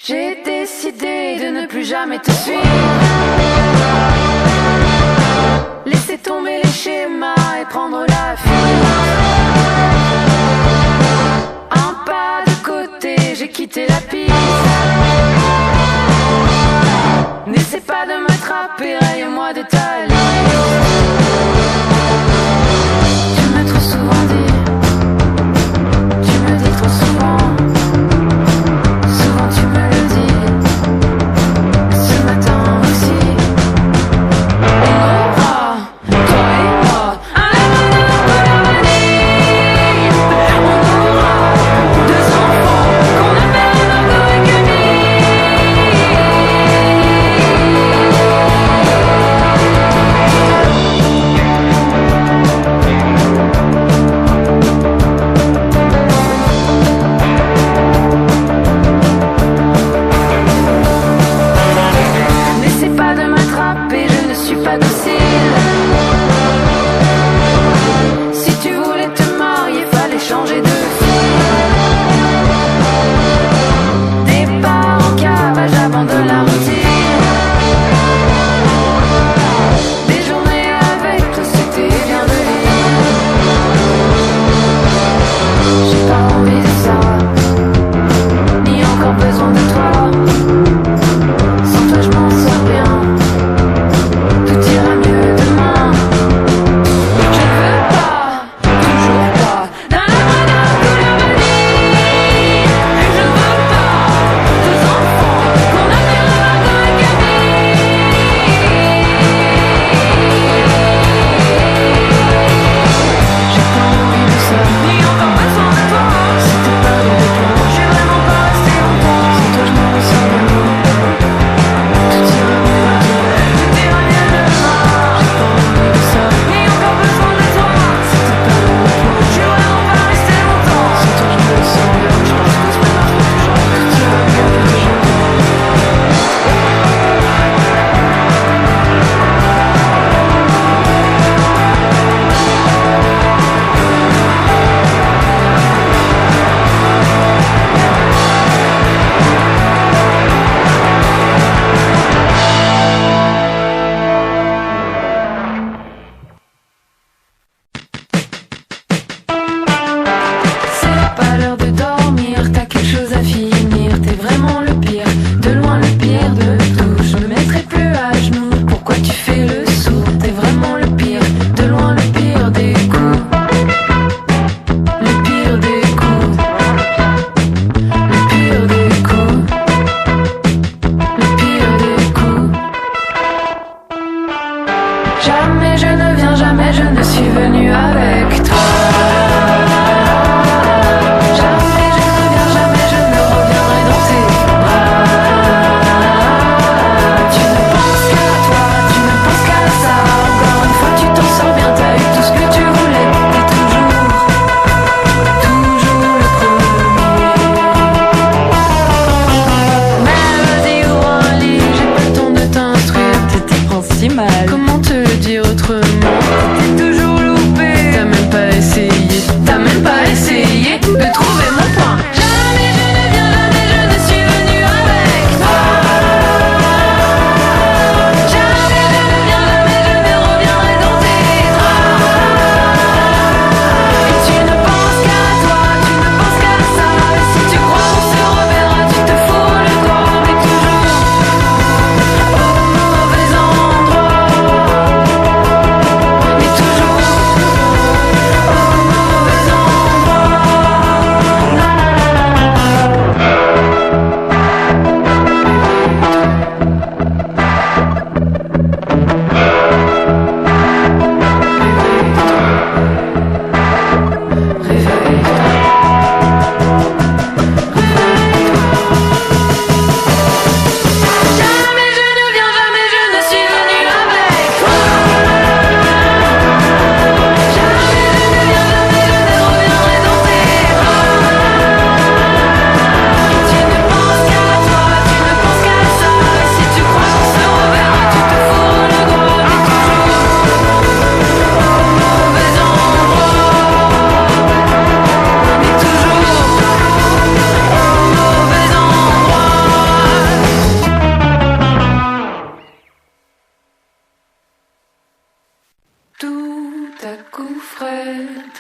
J'ai décidé de ne plus jamais te suivre. Laisser tomber les schémas et prendre la fuite. Un pas de côté, j'ai quitté la piste. N'essaie pas de m'attraper, raye-moi de ta liste. Tu m'as trop souvent dit, tu me dis trop souvent. Souvent tu me le dis, ce matin aussi. On aura, toi et moi, un avenir pour l'avenir. On aura deux enfants qu'on appelle Margot et Camille.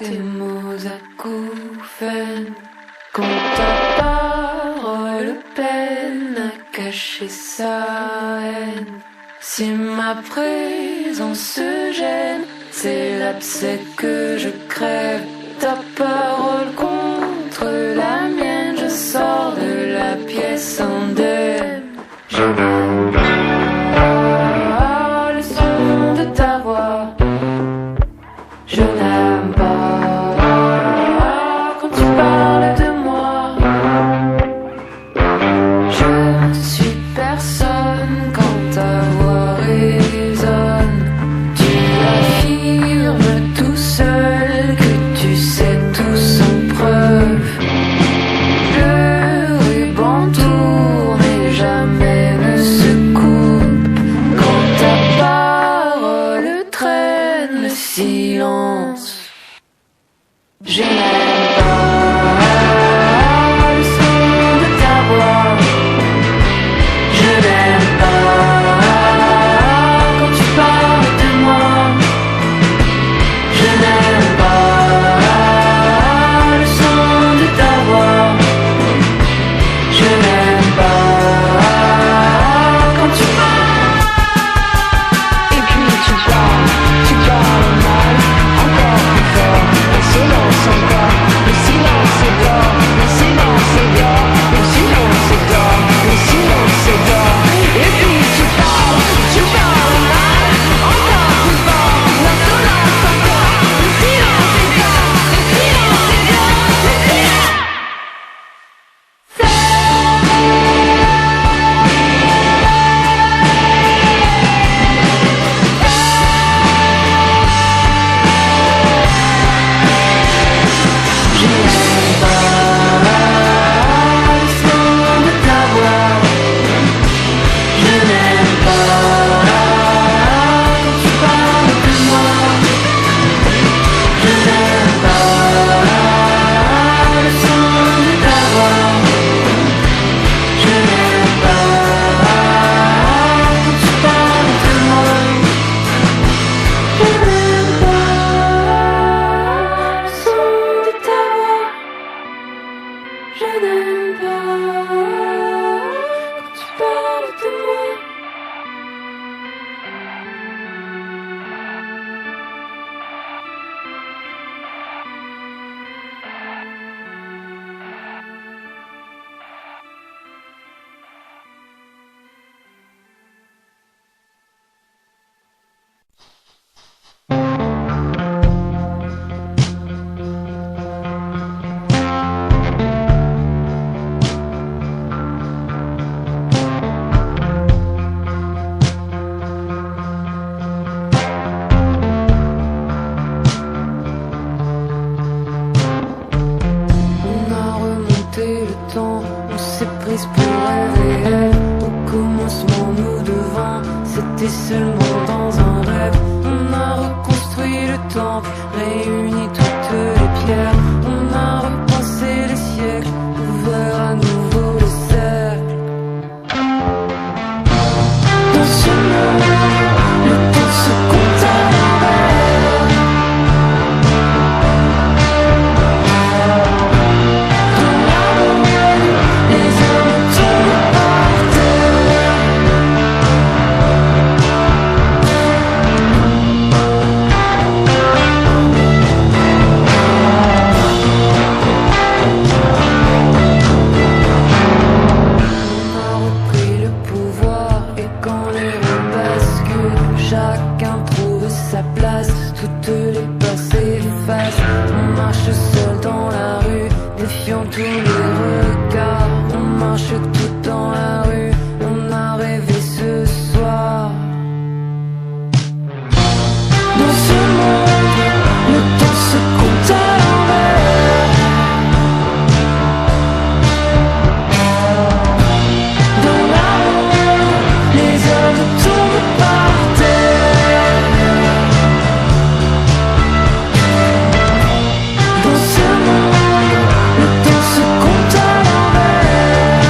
tes mots acouphènes. Quand ta parole peine à cacher sa haine. Si ma présence se gêne, c'est l'abcès que je crève. Ta parole contre la mienne, je sors de la pièce indemne. Je n'aime pas le son de ta voix. Je n'aime pas quand tu parles de moi. Je ne suis personne quand ta voix résonne. Tu affirmes tout seul que tu sais tout sans preuve. Le ruban tourne et jamais ne se coupe. Quand ta parole traîne le silence. Je n'aime pas le son de ta voix. Je n'aime pas quand tu parles de moi. Je n'aime pas le son de ta voix. Je n'aime pas quand tu parles. Et puis tu parles mal, encore plus fort. Le silence encore, le silence est d'or, le silence est d'or, le silence est d'or, le silence est d'or. Et puis tu parles mal, encore plus fort. L'insolence encore, le silence est d'or, le silence est d'or, le silence. Je n'aime pas le son de ta voix. Je n'aime pas quand tu parles de moi. Je n'aime pas le son de ta voix. Je n'aime pas quand tu parles de moi. Je n'aime pas le son de ta voix. Je n'aime pas quand tu parles de moi. On a remonté le temps, on s'est prise pour un réel. Au commencement, nous devant, c'était seulement dans un rêve. On a reconstruit le temple, réuni toutes les pierres. On a repensé les siècles, ouvert à nouveau le cercle. Dans ce monde, le temps se compte à l'envers. Dans l'amour, les hommes tombent par terre. On a repris le pouvoir et quand les roues basculent, chacun trouve sa place, toutes les passées effacent. On marche seul dans la rue, défiant tous les regards. On marche tout dans la rue, on a rêvé ce soir. Dans ce monde, le temps se compte à l'envers. Dans l'amour, les hommes tombent par terre. Dans ce monde, le temps se compte à l'envers.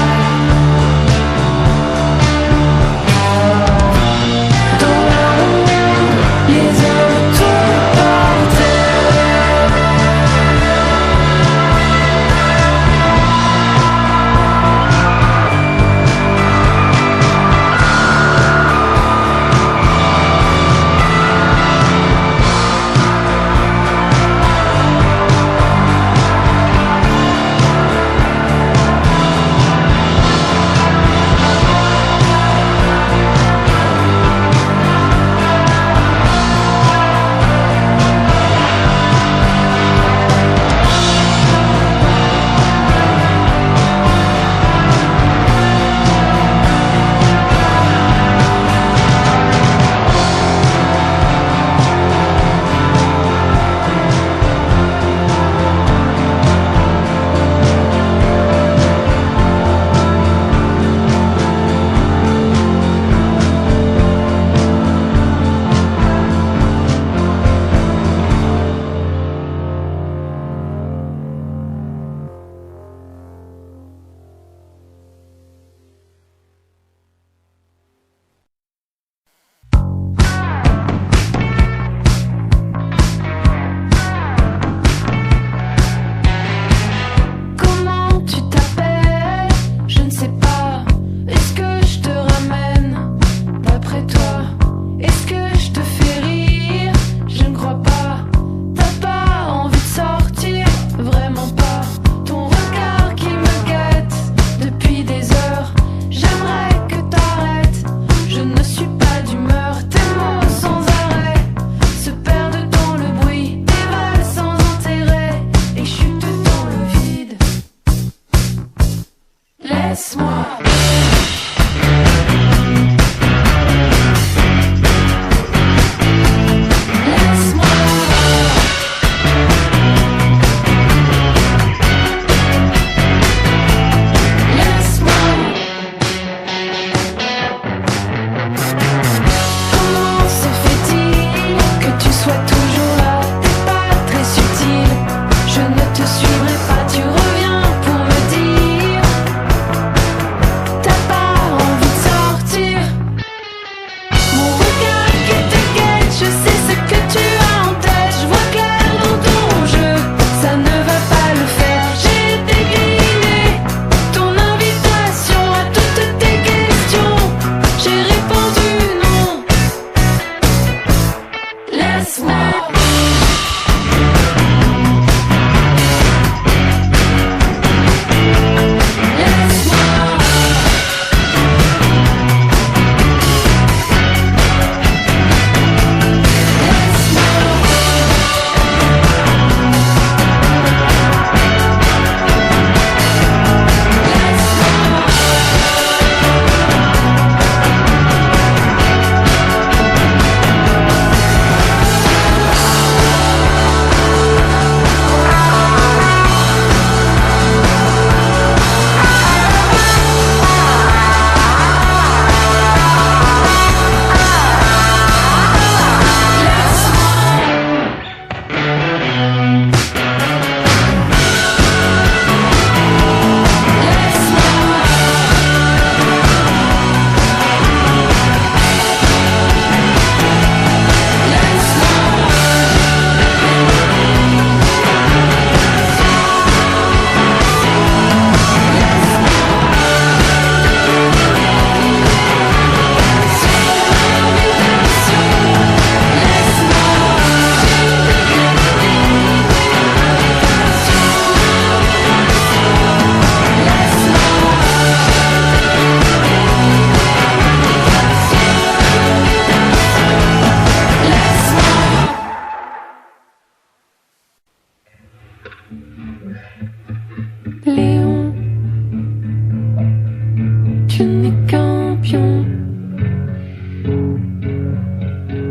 tu n'es qu'un pion.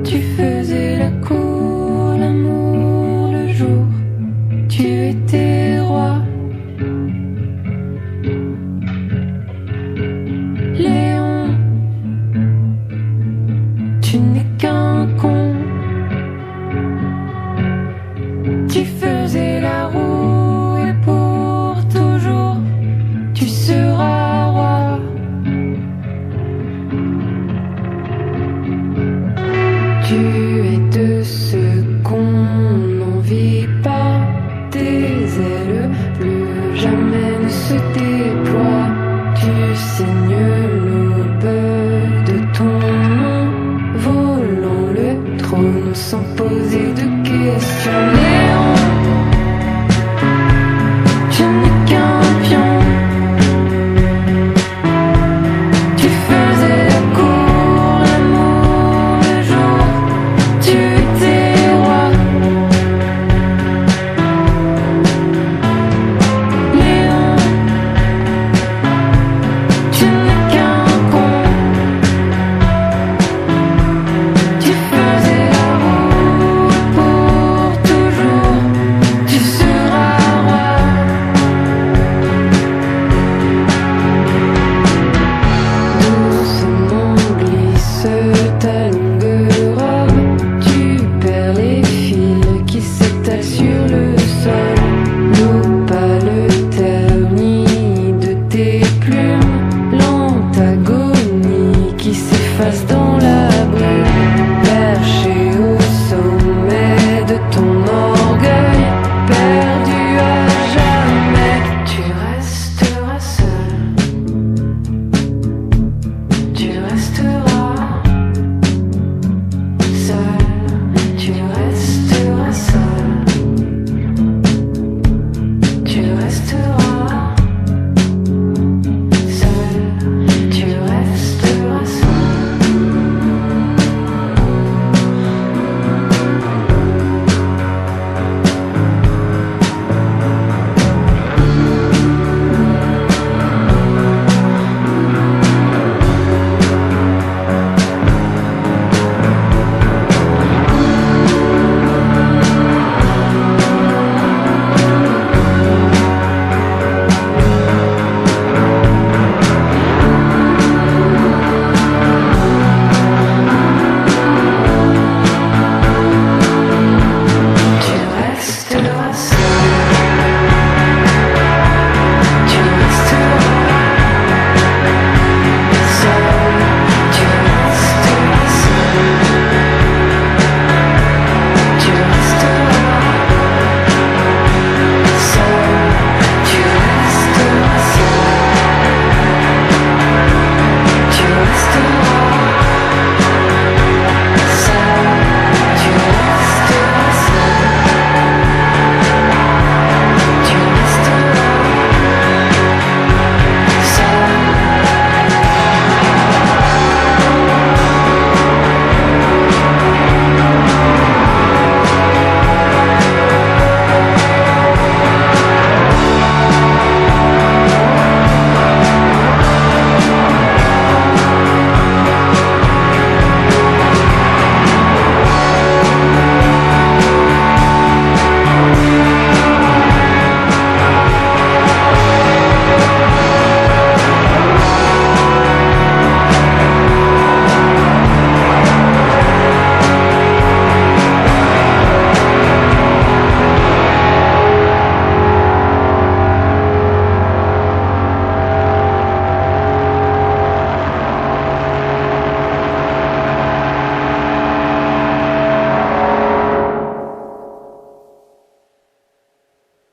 Tu faisais la cour, l'amour le jour, tu étais roi. Léon, tu n'es qu'un con. Tu faisais la roue et pour toujours tu seras roi. Tu es de ceux qu'on n'envie pas, tes ailes plus jamais ne se déploient. Tu signes l'aube de ton nom, volant le trône sans poser de questions.